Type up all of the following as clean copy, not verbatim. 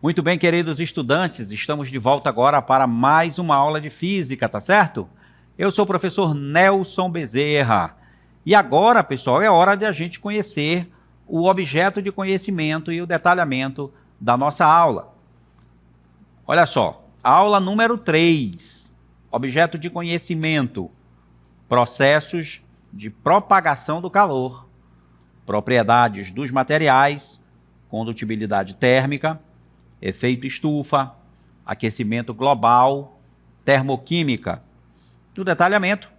Muito bem, queridos estudantes, estamos de volta agora para mais uma aula de física, tá certo? Eu sou o professor Nelson Bezerra. E agora, pessoal, é hora de a gente conhecer o objeto de conhecimento e o detalhamento da nossa aula. Olha só, aula número 3, objeto de conhecimento, processos de propagação do calor, propriedades dos materiais, condutibilidade térmica, efeito estufa, aquecimento global, termoquímica. No detalhamento,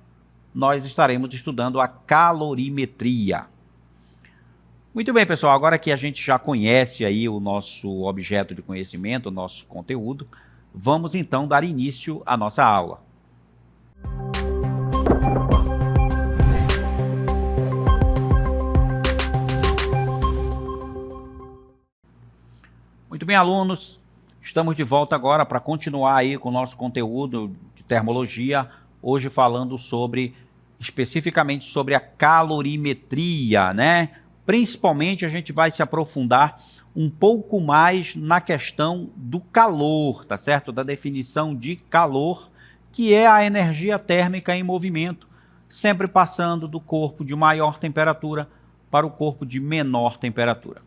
nós estaremos estudando a calorimetria. Muito bem, pessoal, agora que a gente já conhece aí o nosso objeto de conhecimento, o nosso conteúdo, vamos então dar início à nossa aula. Muito bem, alunos, estamos de volta agora para continuar aí com o nosso conteúdo de termologia, hoje falando especificamente sobre a calorimetria, né? Principalmente a gente vai se aprofundar um pouco mais na questão do calor, tá certo? Da definição de calor, que é a energia térmica em movimento, sempre passando do corpo de maior temperatura para o corpo de menor temperatura.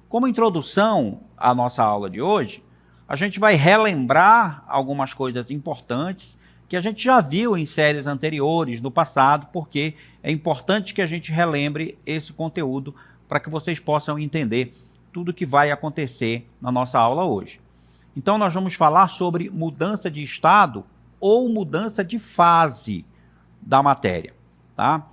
Como introdução à nossa aula de hoje, a gente vai relembrar algumas coisas importantes que a gente já viu em séries anteriores, no passado, porque é importante que a gente relembre esse conteúdo para que vocês possam entender tudo o que vai acontecer na nossa aula hoje. Então, nós vamos falar sobre mudança de estado ou mudança de fase da matéria, tá?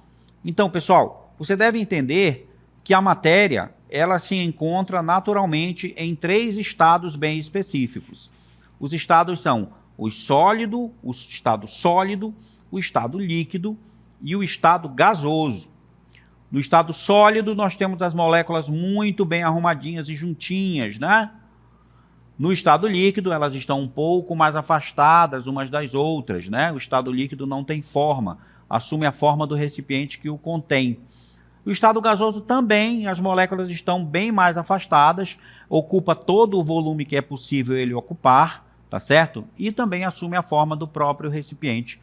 Então, pessoal, você deve entender que a matéria ela se encontra naturalmente em 3 estados bem específicos. Os estados são o estado sólido, o estado líquido e o estado gasoso. No estado sólido, nós temos as moléculas muito bem arrumadinhas e juntinhas, né? No estado líquido, elas estão um pouco mais afastadas umas das outras, né? O estado líquido não tem forma, assume a forma do recipiente que o contém. O estado gasoso também, as moléculas estão bem mais afastadas, ocupa todo o volume que é possível ele ocupar, tá certo? E também assume a forma do próprio recipiente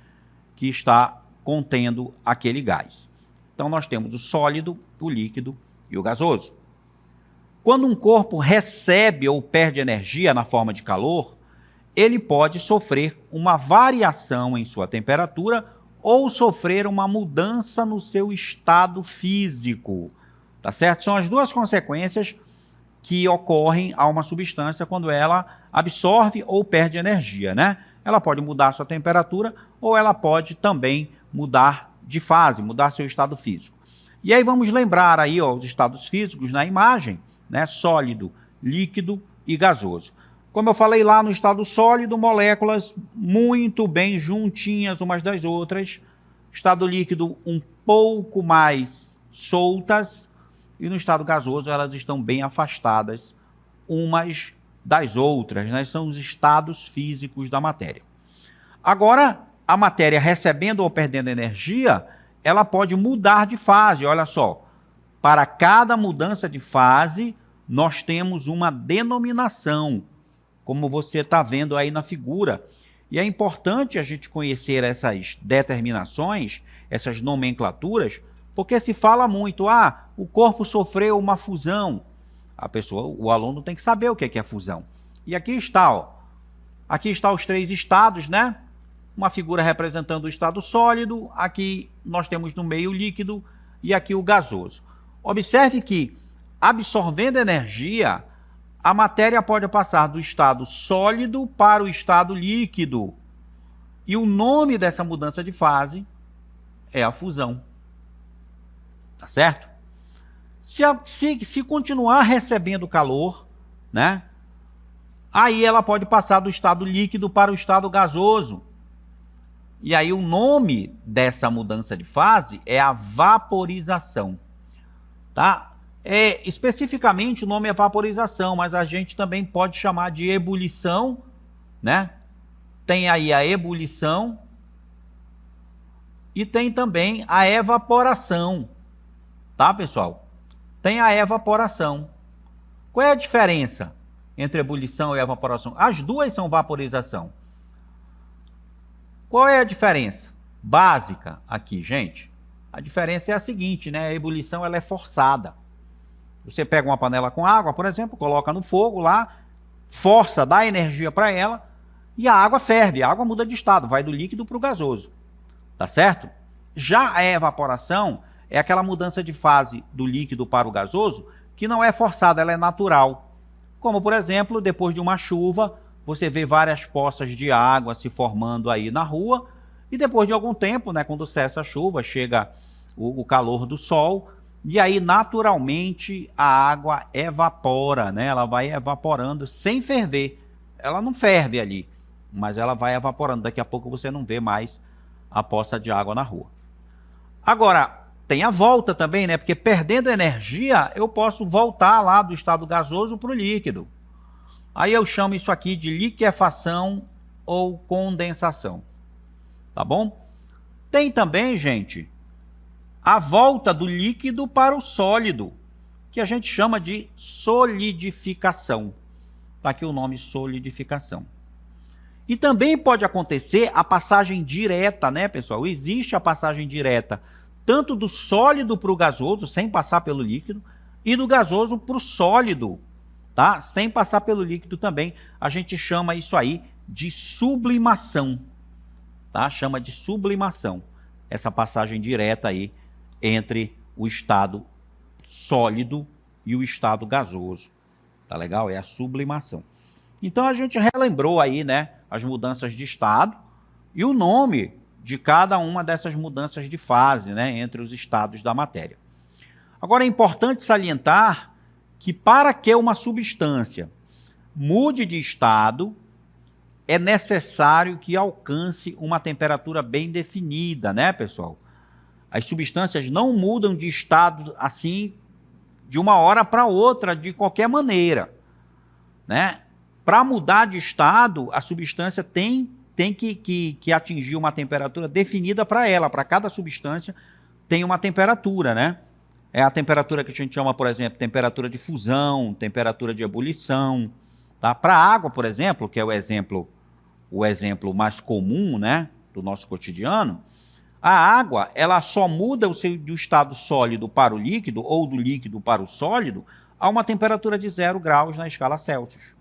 que está contendo aquele gás. Então nós temos o sólido, o líquido e o gasoso. Quando um corpo recebe ou perde energia na forma de calor, ele pode sofrer uma variação em sua temperatura ou sofrer uma mudança no seu estado físico, tá certo? São as duas consequências que ocorrem a uma substância quando ela absorve ou perde energia, né? Ela pode mudar sua temperatura ou ela pode também mudar de fase, mudar seu estado físico. E aí vamos lembrar aí, ó, os estados físicos na imagem, né? Sólido, líquido e gasoso. Como eu falei lá no estado sólido, moléculas muito bem juntinhas umas das outras. Estado líquido um pouco mais soltas. E no estado gasoso elas estão bem afastadas umas das outras, né? São os estados físicos da matéria. Agora, a matéria recebendo ou perdendo energia, ela pode mudar de fase. Olha só, para cada mudança de fase, nós temos uma denominação, como você está vendo aí na figura. E é importante a gente conhecer essas determinações, essas nomenclaturas, porque se fala muito, o corpo sofreu uma fusão. O aluno tem que saber o que é fusão. E aqui está, ó. Aqui estão os 3 estados, né? Uma figura representando o estado sólido, aqui nós temos no meio o líquido e aqui o gasoso. Observe que, absorvendo energia, a matéria pode passar do estado sólido para o estado líquido. E o nome dessa mudança de fase é a fusão. Tá certo? Se continuar recebendo calor, né? Aí ela pode passar do estado líquido para o estado gasoso. E aí o nome dessa mudança de fase é a vaporização. Tá? Especificamente o nome é vaporização, mas a gente também pode chamar de ebulição, né? Tem aí a ebulição e tem também a evaporação, tá, pessoal? Tem a evaporação. Qual é a diferença? entre ebulição e evaporação? As duas são vaporização. Qual é a diferença básica aqui, gente? A diferença é a seguinte, né? A ebulição ela é forçada. Você pega uma panela com água, por exemplo, coloca no fogo lá, força, dá energia para ela e a água ferve, a água muda de estado, vai do líquido para o gasoso, tá certo? Já a evaporação é aquela mudança de fase do líquido para o gasoso que não é forçada, ela é natural. Como, por exemplo, depois de uma chuva, você vê várias poças de água se formando aí na rua e depois de algum tempo, né, quando cessa a chuva, chega o calor do sol e aí naturalmente a água evapora, né? Ela vai evaporando sem ferver. Ela não ferve ali, mas ela vai evaporando. Daqui a pouco você não vê mais a poça de água na rua. Agora, tem a volta também, né? Porque perdendo energia, eu posso voltar lá do estado gasoso para o líquido. Aí eu chamo isso aqui de liquefação ou condensação. Tá bom? Tem também, gente, a volta do líquido para o sólido, que a gente chama de solidificação. Está aqui o nome solidificação. E também pode acontecer a passagem direta, né, pessoal? Existe a passagem direta tanto do sólido para o gasoso, sem passar pelo líquido, e do gasoso para o sólido, tá? Sem passar pelo líquido também. A gente chama isso aí de sublimação, tá? Chama de sublimação, essa passagem direta aí entre o estado sólido e o estado gasoso. Tá legal? É a sublimação. Então a gente relembrou aí, né, as mudanças de estado e o nome de cada uma dessas mudanças de fase, né, entre os estados da matéria. Agora é importante salientar que para que uma substância mude de estado, é necessário que alcance uma temperatura bem definida, né, pessoal? As substâncias não mudam de estado assim de uma hora para outra, de qualquer maneira, né? Para mudar de estado, a substância tem que atingir uma temperatura definida para ela. Para cada substância tem uma temperatura, né? É a temperatura que a gente chama, por exemplo, temperatura de fusão, temperatura de ebulição. Tá? Para a água, por exemplo, que é o exemplo mais comum, né, do nosso cotidiano, a água ela só muda do estado sólido para o líquido ou do líquido para o sólido a uma temperatura de 0 graus na escala Celsius,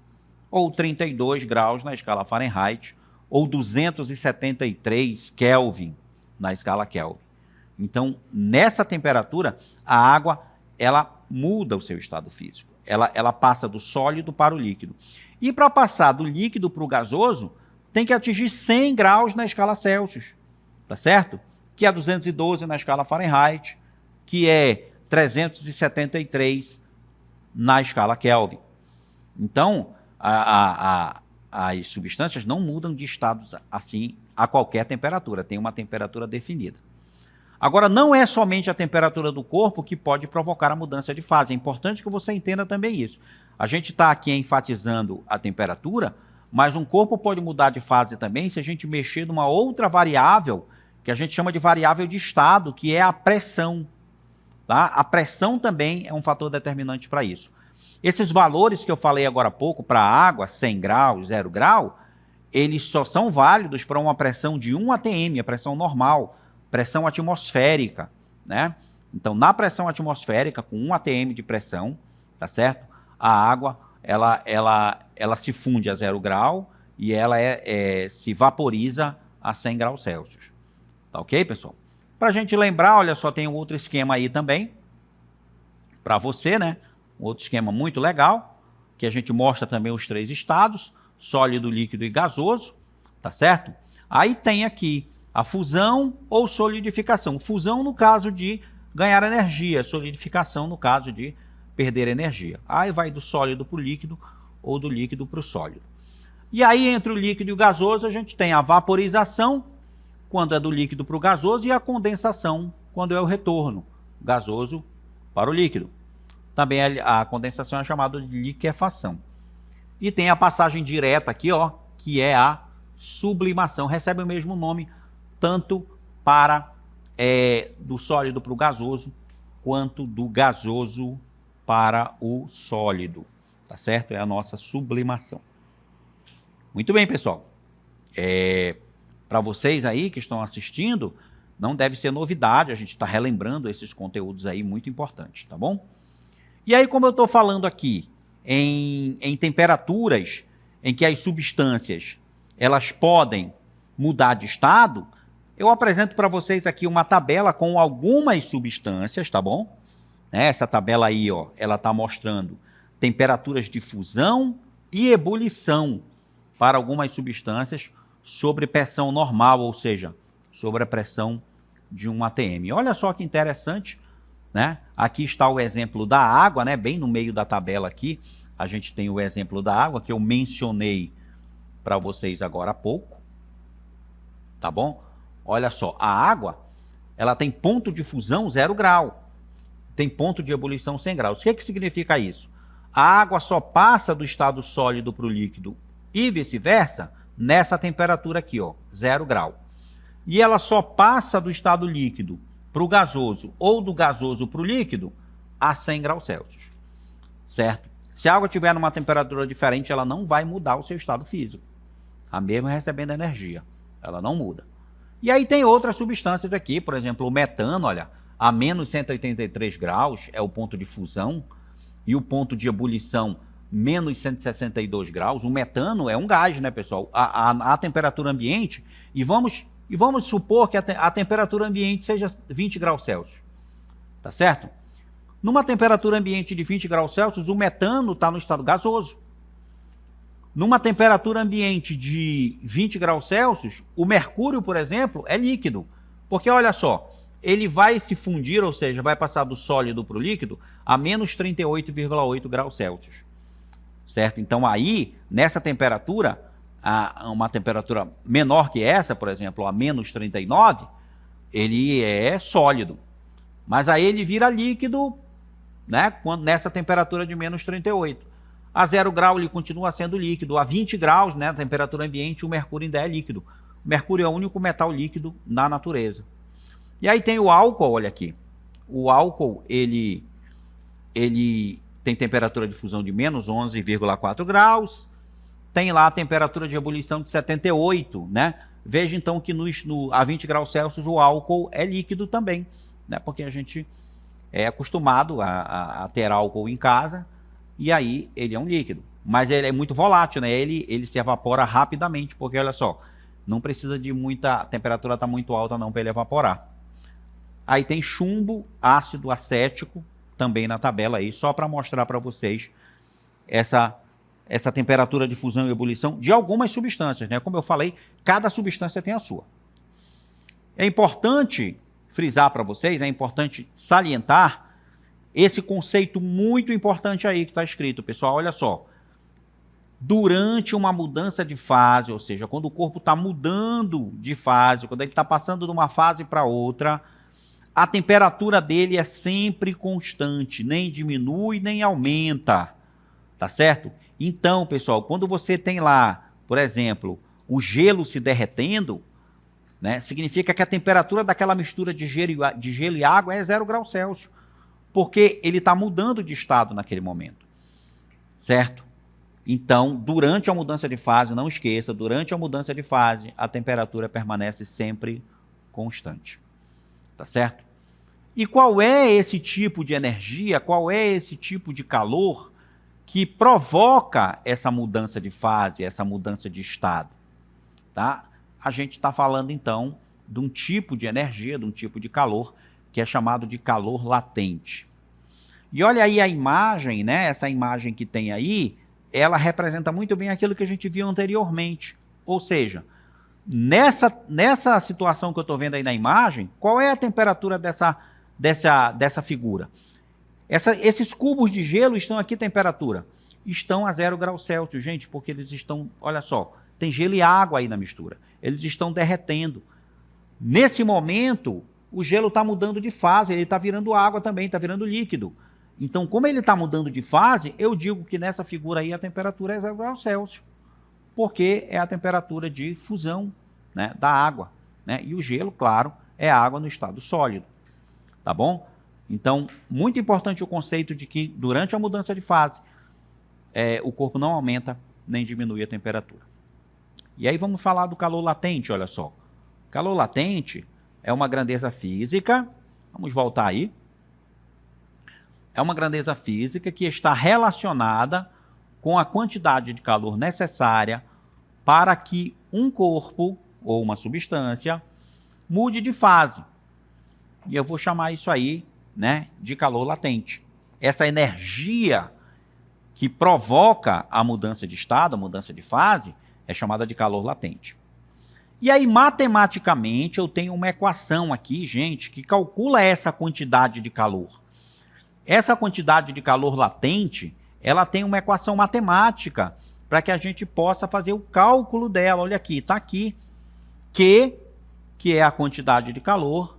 ou 32 graus na escala Fahrenheit, ou 273 Kelvin na escala Kelvin. Então, nessa temperatura, a água ela muda o seu estado físico. Ela passa do sólido para o líquido. E para passar do líquido para o gasoso, tem que atingir 100 graus na escala Celsius, tá certo? Que é 212 na escala Fahrenheit, que é 373 na escala Kelvin. Então, as substâncias não mudam de estados assim a qualquer temperatura, tem uma temperatura definida. Agora, não é somente a temperatura do corpo que pode provocar a mudança de fase, é importante que você entenda também isso. A gente está aqui enfatizando a temperatura, mas um corpo pode mudar de fase também se a gente mexer numa outra variável, que a gente chama de variável de estado, que é a pressão. Tá? A pressão também é um fator determinante para isso. Esses valores que eu falei agora há pouco, para a água, 100 graus, 0 grau, eles só são válidos para uma pressão de 1 atm, a pressão normal, pressão atmosférica, né? Então, na pressão atmosférica, com 1 atm de pressão, tá certo? A água, ela se funde a 0 grau e ela se vaporiza a 100 graus Celsius. Tá ok, pessoal? Para a gente lembrar, olha só, tem um outro esquema aí também, para você, né? Um outro esquema muito legal, que a gente mostra também os 3 estados, sólido, líquido e gasoso, tá certo? Aí tem aqui a fusão ou solidificação. Fusão no caso de ganhar energia, solidificação no caso de perder energia. Aí vai do sólido para o líquido ou do líquido para o sólido. E aí entre o líquido e o gasoso a gente tem a vaporização, quando é do líquido para o gasoso, e a condensação, quando é o retorno gasoso para o líquido. Também a condensação é chamada de liquefação. E tem a passagem direta aqui, ó, que é a sublimação. Recebe o mesmo nome, tanto para do sólido para o gasoso, quanto do gasoso para o sólido. tá certo? É a nossa sublimação. Muito bem, pessoal. Para vocês aí que estão assistindo, não deve ser novidade, a gente está relembrando esses conteúdos aí muito importantes, tá bom? E aí, como eu estou falando aqui em temperaturas em que as substâncias elas podem mudar de estado, eu apresento para vocês aqui uma tabela com algumas substâncias, tá bom? Essa tabela aí, ó, ela está mostrando temperaturas de fusão e ebulição para algumas substâncias sobre pressão normal, ou seja, sobre a pressão de um atm. Olha só que interessante, né? Aqui está o exemplo da água, né? Bem no meio da tabela aqui, a gente tem o exemplo da água que eu mencionei para vocês agora há pouco, tá bom? Olha só, a água, ela tem ponto de fusão 0 grau, tem ponto de ebulição 100 graus. O que significa isso? A água só passa do estado sólido para o líquido e vice-versa nessa temperatura aqui, ó, 0 grau. E ela só passa do estado líquido para o gasoso ou do gasoso para o líquido a 100 graus Celsius, certo? Se a água estiver numa temperatura diferente, ela não vai mudar o seu estado físico. A mesma recebendo energia, ela não muda. E aí tem outras substâncias aqui, por exemplo, o metano, olha, a menos 183 graus é o ponto de fusão e o ponto de ebulição menos 162 graus. O metano é um gás, né, pessoal? A temperatura ambiente, e vamos supor que a temperatura ambiente seja 20 graus Celsius, tá certo? Numa temperatura ambiente de 20 graus Celsius, o metano está no estado gasoso. Numa temperatura ambiente de 20 graus Celsius, o mercúrio, por exemplo, é líquido. Porque, olha só, ele vai se fundir, ou seja, vai passar do sólido para o líquido a menos 38,8 graus Celsius. Certo? Então, aí, nessa temperatura, uma temperatura menor que essa, por exemplo, a menos 39, ele é sólido. Mas aí ele vira líquido, né, nessa temperatura de menos 38. A 0 grau ele continua sendo líquido. A 20 graus, né, temperatura ambiente, o mercúrio ainda é líquido. O mercúrio é o único metal líquido na natureza. E aí tem o álcool, olha aqui. O álcool, ele tem temperatura de fusão de menos 11,4 graus. Tem lá a temperatura de ebulição de 78, né? Veja então que a 20 graus Celsius o álcool é líquido também, né? Porque a gente é acostumado a ter álcool em casa, e aí ele é um líquido. Mas ele é muito volátil, né? Ele se evapora rapidamente, porque olha só, não precisa de muita... A temperatura está muito alta não para ele evaporar. Aí tem chumbo, ácido acético, também na tabela aí, só para mostrar para vocês essa temperatura de fusão e ebulição de algumas substâncias, né? Como eu falei, cada substância tem a sua. É importante frisar para vocês, é importante salientar esse conceito muito importante aí que está escrito, pessoal. Olha só, durante uma mudança de fase, ou seja, quando o corpo está mudando de fase, quando ele está passando de uma fase para outra, a temperatura dele é sempre constante, nem diminui nem aumenta, tá certo? Então, pessoal, quando você tem lá, por exemplo, o gelo se derretendo, né, significa que a temperatura daquela mistura de gelo e água é 0 graus Celsius, porque ele está mudando de estado naquele momento, certo? Então, durante a mudança de fase, não esqueça, durante a mudança de fase, a temperatura permanece sempre constante, tá certo? E qual é esse tipo de energia, qual é esse tipo de calor que provoca essa mudança de fase, essa mudança de estado, tá? A gente está falando, então, de um tipo de energia, de um tipo de calor, que é chamado de calor latente. E olha aí a imagem, né? Essa imagem que tem aí, ela representa muito bem aquilo que a gente viu anteriormente. Ou seja, nessa situação que eu estou vendo aí na imagem, qual é a temperatura dessa figura? Esses cubos de gelo estão aqui, temperatura? Estão a 0 graus Celsius, gente, porque eles estão, olha só, tem gelo e água aí na mistura. Eles estão derretendo. Nesse momento, o gelo está mudando de fase, ele está virando água também, está virando líquido. Então, como ele está mudando de fase, eu digo que nessa figura aí a temperatura é 0 graus Celsius, porque é a temperatura de fusão, né, da água, né? E o gelo, claro, é água no estado sólido, tá bom? Então, muito importante o conceito de que durante a mudança de fase, o corpo não aumenta nem diminui a temperatura. E aí vamos falar do calor latente, olha só. Calor latente é uma grandeza física, vamos voltar aí. É uma grandeza física que está relacionada com a quantidade de calor necessária para que um corpo ou uma substância mude de fase. E eu vou chamar isso aí, né, de calor latente. Essa energia que provoca a mudança de estado, a mudança de fase, é chamada de calor latente. E aí, matematicamente, eu tenho uma equação aqui, gente, que calcula essa quantidade de calor. Essa quantidade de calor latente, ela tem uma equação matemática para que a gente possa fazer o cálculo dela. Olha aqui, está aqui. Q, que é a quantidade de calor,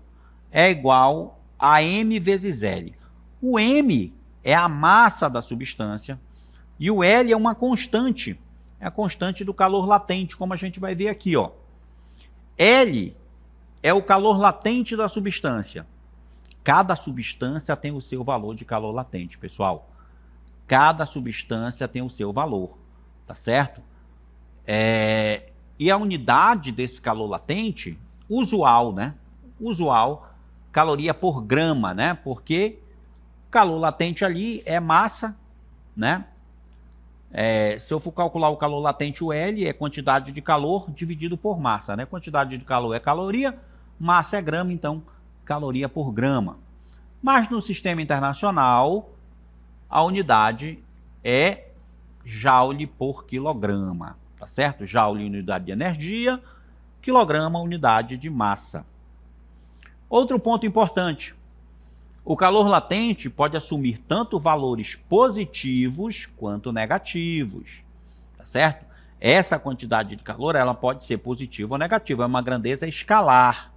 é igual a M vezes L. O M é a massa da substância e o L é uma constante. É a constante do calor latente, como a gente vai ver aqui, ó. L é o calor latente da substância. Cada substância tem o seu valor de calor latente, pessoal. Cada substância tem o seu valor, tá certo? E a unidade desse calor latente, usual, né? Usual, caloria por grama, né? Porque calor latente ali é massa, né? Se eu for calcular o calor latente, o L é quantidade de calor dividido por massa, né? Quantidade de calor é caloria, massa é grama, então caloria por grama. Mas no sistema internacional, a unidade é joule por quilograma, tá certo? Joule, unidade de energia, quilograma, unidade de massa. Outro ponto importante. O calor latente pode assumir tanto valores positivos quanto negativos, tá certo? Essa quantidade de calor, ela pode ser positiva ou negativa, é uma grandeza escalar.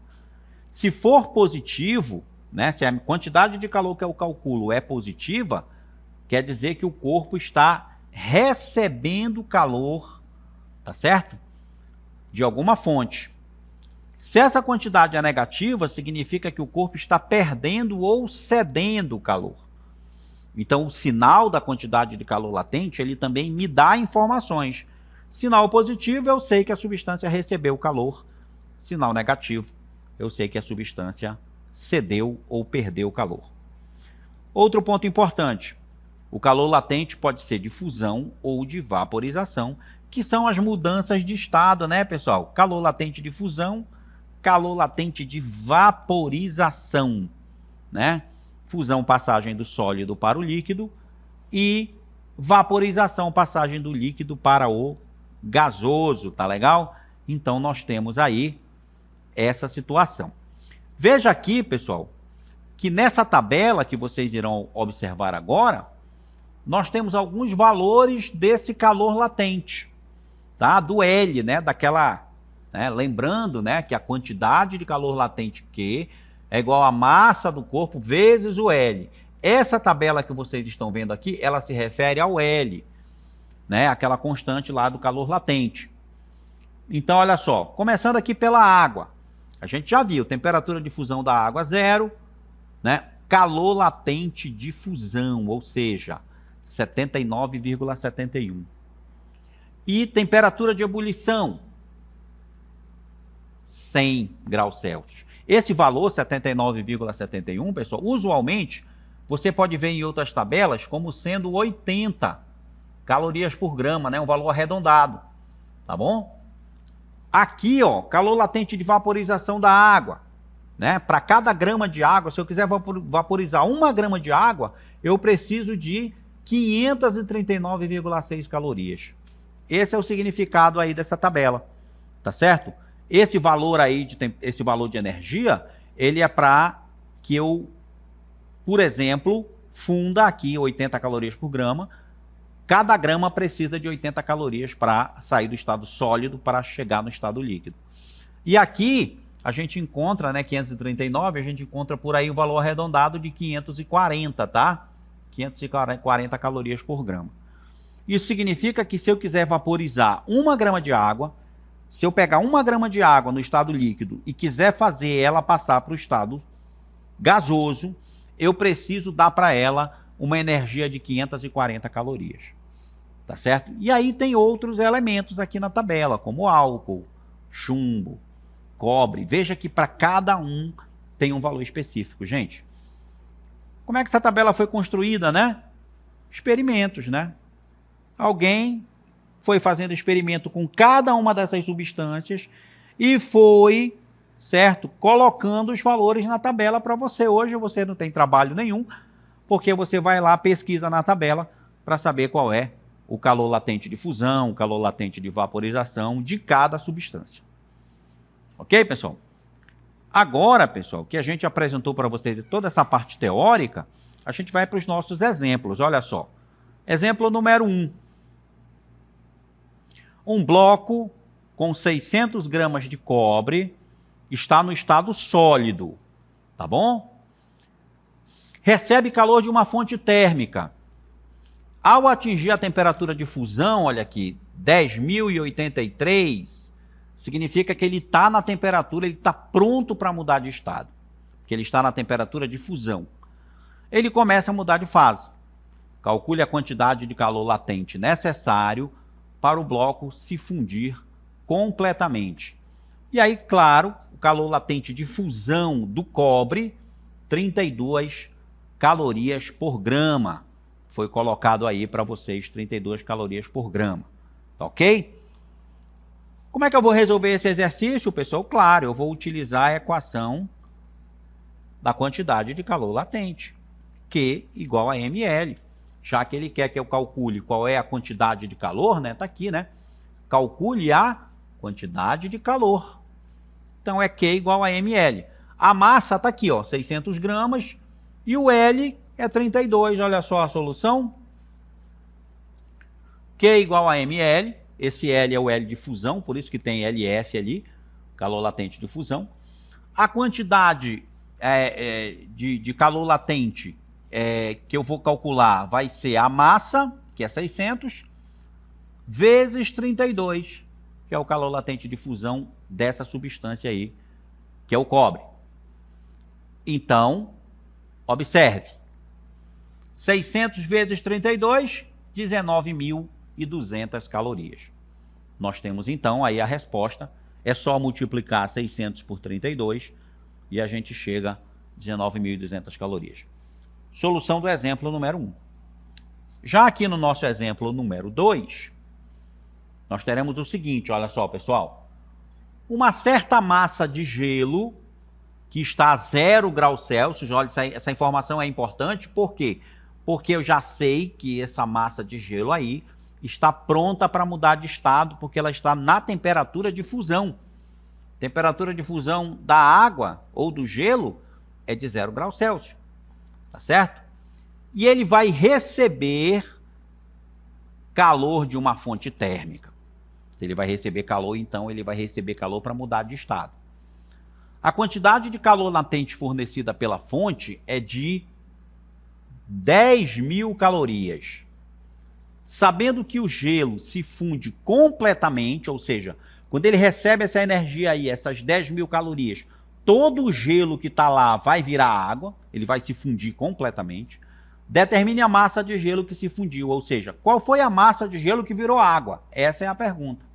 Se for positivo, né, se a quantidade de calor que eu calculo é positiva, quer dizer que o corpo está recebendo calor, tá certo? De alguma fonte. Se essa quantidade é negativa, significa que o corpo está perdendo ou cedendo calor. Então, o sinal da quantidade de calor latente, ele também me dá informações. Sinal positivo, eu sei que a substância recebeu calor. Sinal negativo, eu sei que a substância cedeu ou perdeu calor. Outro ponto importante. O calor latente pode ser de fusão ou de vaporização, que são as mudanças de estado, né, pessoal? Calor latente de fusão, calor latente de vaporização, né? Fusão, passagem do sólido para o líquido, e vaporização, passagem do líquido para o gasoso, tá legal? Então, nós temos aí essa situação. Veja aqui, pessoal, que nessa tabela que vocês irão observar agora, nós temos alguns valores desse calor latente, tá? Do L, né? Daquela... lembrando, né, que a quantidade de calor latente Q é igual à massa do corpo vezes o L. Essa tabela que vocês estão vendo aqui, ela se refere ao L, né, aquela constante lá do calor latente. Então, olha só, começando aqui pela água. A gente já viu, temperatura de fusão da água 0, né, calor latente de fusão, ou seja, 79,71. E temperatura de ebulição, 100 graus Celsius. Esse valor, 79,71, pessoal, usualmente, você pode ver em outras tabelas como sendo 80 calorias por grama, né? Um valor arredondado, tá bom? Aqui, ó, calor latente de vaporização da água, né? Para cada grama de água, se eu quiser vaporizar 1 grama de água, eu preciso de 539,6 calorias. Esse é o significado aí dessa tabela, tá certo? Esse valor aí, esse valor de energia, ele é para que eu, por exemplo, funda aqui 80 calorias por grama. Cada grama precisa de 80 calorias para sair do estado sólido para chegar no estado líquido. E aqui a gente encontra, né, 539, a gente encontra por aí o valor arredondado de 540, tá? 540 calorias por grama. Isso significa que se eu quiser vaporizar 1 grama de água, se eu pegar 1 grama de água no estado líquido e quiser fazer ela passar para o estado gasoso, eu preciso dar para ela uma energia de 540 calorias. tá certo? E aí tem outros elementos aqui na tabela, como álcool, chumbo, cobre. Veja que para cada um tem um valor específico, gente. Como é que essa tabela foi construída, né? Experimentos, né? Alguém foi fazendo experimento com cada uma dessas substâncias e foi, certo, colocando os valores na tabela para você. Hoje você não tem trabalho nenhum, porque você vai lá, pesquisa na tabela para saber qual é o calor latente de fusão, o calor latente de vaporização de cada substância. Ok, pessoal? Agora, pessoal, que a gente apresentou para vocês toda essa parte teórica, a gente vai para os nossos exemplos. Olha só. Exemplo número 1. Um bloco com 600 gramas de cobre está no estado sólido, tá bom? Recebe calor de uma fonte térmica. Ao atingir a temperatura de fusão, olha aqui, 10.083, significa que ele está na temperatura, ele está pronto para mudar de estado, porque ele está na temperatura de fusão. Ele começa a mudar de fase. Calcule a quantidade de calor latente necessário para o bloco se fundir completamente. E aí, claro, o calor latente de fusão do cobre, 32 calorias por grama. Foi colocado aí para vocês 32 calorias por grama. Tá ok? Como é que eu vou resolver esse exercício, pessoal? Claro, eu vou utilizar a equação da quantidade de calor latente, Q igual a ml. Já que ele quer que eu calcule qual é a quantidade de calor, né? Tá aqui, né? Calcule a quantidade de calor. Então é Q igual a ml. A massa tá aqui, ó, 600 gramas. E o L é 32. Olha só a solução. Q igual a ml. Esse L é o L de fusão, por isso que tem LF ali, calor latente de fusão. A quantidade de calor latente que eu vou calcular vai ser a massa, que é 600, vezes 32, que é o calor latente de fusão dessa substância aí, que é o cobre. Então, observe, 600 vezes 32, 19.200 calorias. Nós temos então aí a resposta, é só multiplicar 600 por 32 e a gente chega a 19.200 calorias. Solução do exemplo número 1. Já aqui no nosso exemplo número 2, nós teremos o seguinte, olha só, pessoal. Uma certa massa de gelo que está a 0 graus Celsius, olha, essa informação é importante, por quê? Porque eu já sei que essa massa de gelo aí está pronta para mudar de estado, porque ela está na temperatura de fusão. Temperatura de fusão da água ou do gelo é de 0 graus Celsius, tá certo? E ele vai receber calor de uma fonte térmica. Se ele vai receber calor, então ele vai receber calor para mudar de estado. A quantidade de calor latente fornecida pela fonte é de 10.000 calorias. Sabendo que o gelo se funde completamente, ou seja, quando ele recebe essa energia aí, essas 10.000 calorias, todo o gelo que está lá vai virar água, ele vai se fundir completamente. Determine a massa de gelo que se fundiu, ou seja, qual foi a massa de gelo que virou água? Essa é a pergunta.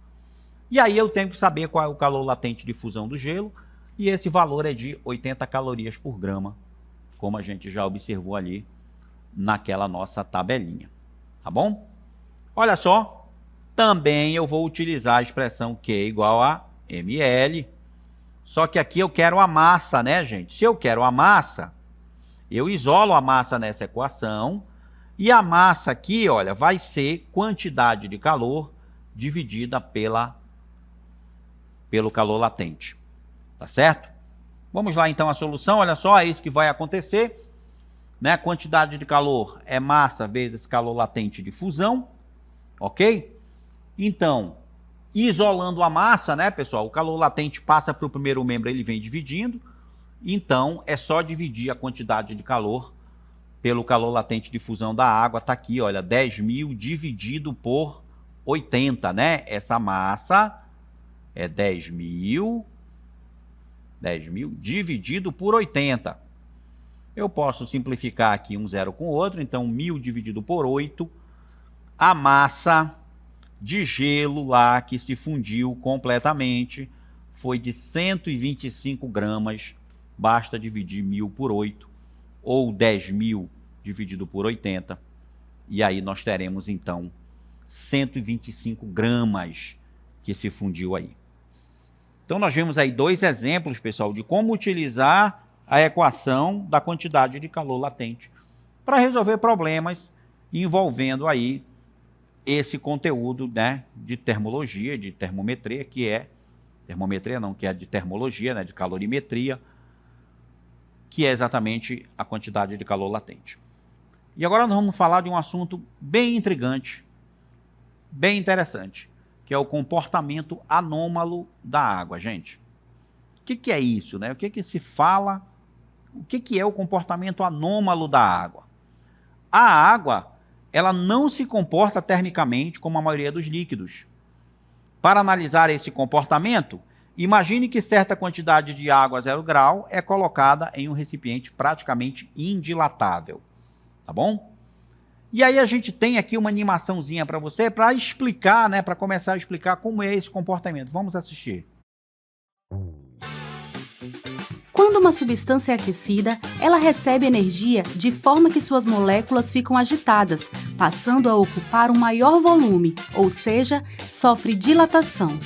E aí eu tenho que saber qual é o calor latente de fusão do gelo, e esse valor é de 80 calorias por grama, como a gente já observou ali naquela nossa tabelinha. Tá bom? Olha só, também eu vou utilizar a expressão Q igual a ml, só que aqui eu quero a massa, né, gente? Se eu quero a massa, eu isolo a massa nessa equação, e a massa aqui, olha, vai ser quantidade de calor dividida pelo calor latente. Tá certo? Vamos lá então a solução, olha só, é isso que vai acontecer, né? Quantidade de calor é massa vezes calor latente de fusão, ok? Então, isolando a massa, né, pessoal, o calor latente passa para o primeiro membro, ele vem dividindo, então é só dividir a quantidade de calor pelo calor latente de fusão da água, tá aqui, olha, 10.000 dividido por 80, né? Essa massa é 10.000 dividido por 80. Eu posso simplificar aqui um zero com o outro, então 1.000 dividido por 8 a massa de gelo lá que se fundiu completamente foi de 125 gramas, basta dividir 1.000 por 8, ou 10.000 dividido por 80, e aí nós teremos então 125 gramas que se fundiu aí. Então nós vemos aí dois exemplos, pessoal, de como utilizar a equação da quantidade de calor latente para resolver problemas envolvendo aí esse conteúdo, né, de termologia, de termometria, que é de termologia, né, de calorimetria, que é exatamente a quantidade de calor latente. E agora nós vamos falar de um assunto bem intrigante, bem interessante, que é o comportamento anômalo da água, gente. O que é isso, né? O que se fala? O que é o comportamento anômalo da água? A água, ela não se comporta termicamente como a maioria dos líquidos. Para analisar esse comportamento, imagine que certa quantidade de água a 0 grau é colocada em um recipiente praticamente indilatável, tá bom? E aí a gente tem aqui uma animaçãozinha para você, para explicar, né, para começar a explicar como é esse comportamento. Vamos assistir. Quando uma substância é aquecida, ela recebe energia de forma que suas moléculas ficam agitadas, passando a ocupar um maior volume, ou seja, sofre dilatação.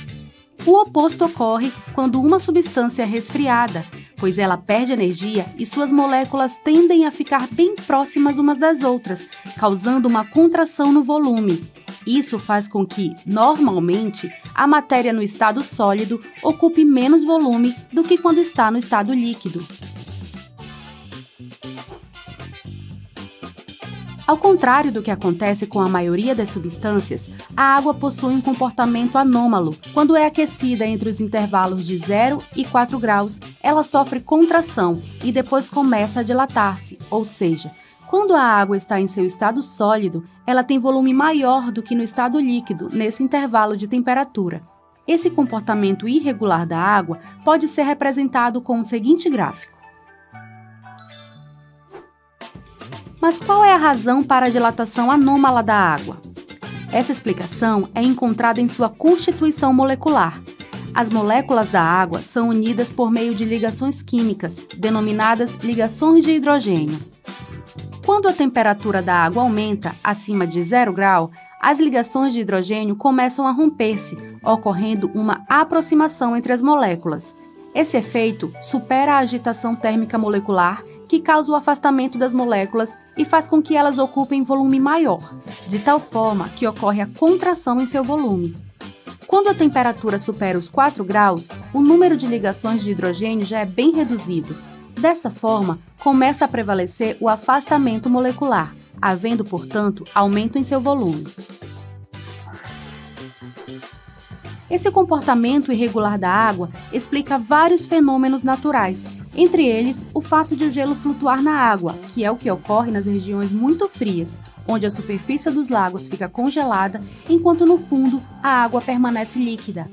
O oposto ocorre quando uma substância é resfriada, pois ela perde energia e suas moléculas tendem a ficar bem próximas umas das outras, causando uma contração no volume. Isso faz com que, normalmente, a matéria no estado sólido ocupe menos volume do que quando está no estado líquido. Ao contrário do que acontece com a maioria das substâncias, a água possui um comportamento anômalo. Quando é aquecida entre os intervalos de 0 e 4 graus, ela sofre contração e depois começa a dilatar-se, ou seja, quando a água está em seu estado sólido, ela tem volume maior do que no estado líquido, nesse intervalo de temperatura. Esse comportamento irregular da água pode ser representado com o seguinte gráfico. Mas qual é a razão para a dilatação anômala da água? Essa explicação é encontrada em sua constituição molecular. As moléculas da água são unidas por meio de ligações químicas, denominadas ligações de hidrogênio. Quando a temperatura da água aumenta acima de 0 grau, as ligações de hidrogênio começam a romper-se, ocorrendo uma aproximação entre as moléculas. Esse efeito supera a agitação térmica molecular, que causa o afastamento das moléculas e faz com que elas ocupem volume maior, de tal forma que ocorre a contração em seu volume. Quando a temperatura supera os 4 graus, o número de ligações de hidrogênio já é bem reduzido. Dessa forma, começa a prevalecer o afastamento molecular, havendo, portanto, aumento em seu volume. Esse comportamento irregular da água explica vários fenômenos naturais, entre eles o fato de o gelo flutuar na água, que é o que ocorre nas regiões muito frias, onde a superfície dos lagos fica congelada, enquanto no fundo a água permanece líquida.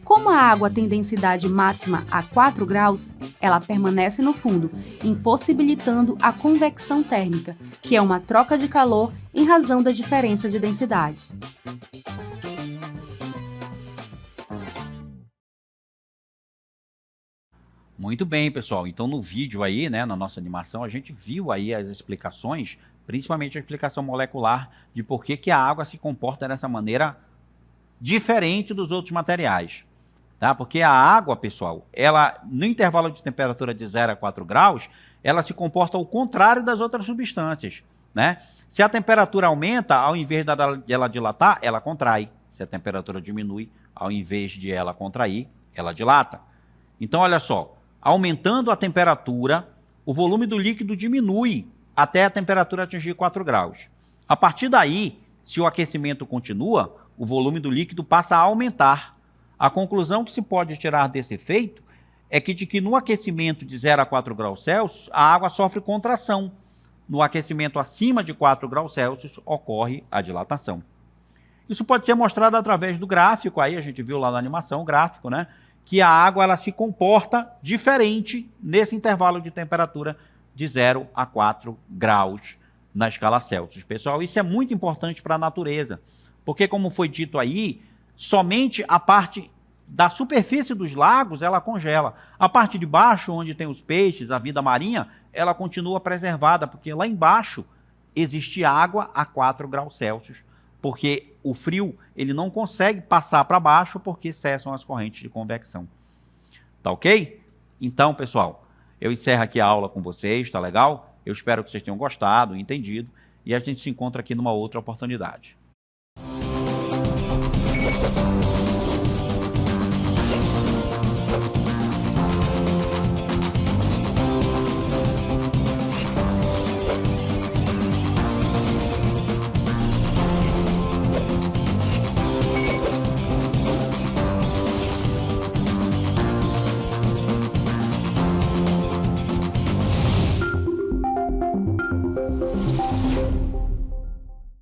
Como a água tem densidade máxima a 4 graus, ela permanece no fundo, impossibilitando a convecção térmica, que é uma troca de calor em razão da diferença de densidade. Muito bem, pessoal. Então, no vídeo aí, né, na nossa animação, a gente viu aí as explicações, principalmente a explicação molecular de por que a água se comporta dessa maneira diferente dos outros materiais, tá? Porque a água, pessoal, ela, no intervalo de temperatura de 0 a 4 graus, ela se comporta ao contrário das outras substâncias, né? Se a temperatura aumenta, ao invés de ela dilatar, ela contrai. Se a temperatura diminui, ao invés de ela contrair, ela dilata. Então, olha só. Aumentando a temperatura, o volume do líquido diminui até a temperatura atingir 4 graus. A partir daí, se o aquecimento continua, o volume do líquido passa a aumentar. A conclusão que se pode tirar desse efeito é que no aquecimento de 0 a 4 graus Celsius, a água sofre contração. No aquecimento acima de 4 graus Celsius, ocorre a dilatação. Isso pode ser mostrado através do gráfico, aí a gente viu lá na animação o gráfico, né? Que a água ela se comporta diferente nesse intervalo de temperatura de 0 a 4 graus na escala Celsius. Pessoal, isso é muito importante para a natureza, porque como foi dito aí, somente a parte da superfície dos lagos ela congela. A parte de baixo, onde tem os peixes, a vida marinha, ela continua preservada, porque lá embaixo existe água a 4 graus Celsius, porque o frio ele não consegue passar para baixo porque cessam as correntes de convecção. Tá ok? Então, pessoal, eu encerro aqui a aula com vocês, tá legal? Eu espero que vocês tenham gostado, entendido, e a gente se encontra aqui numa outra oportunidade.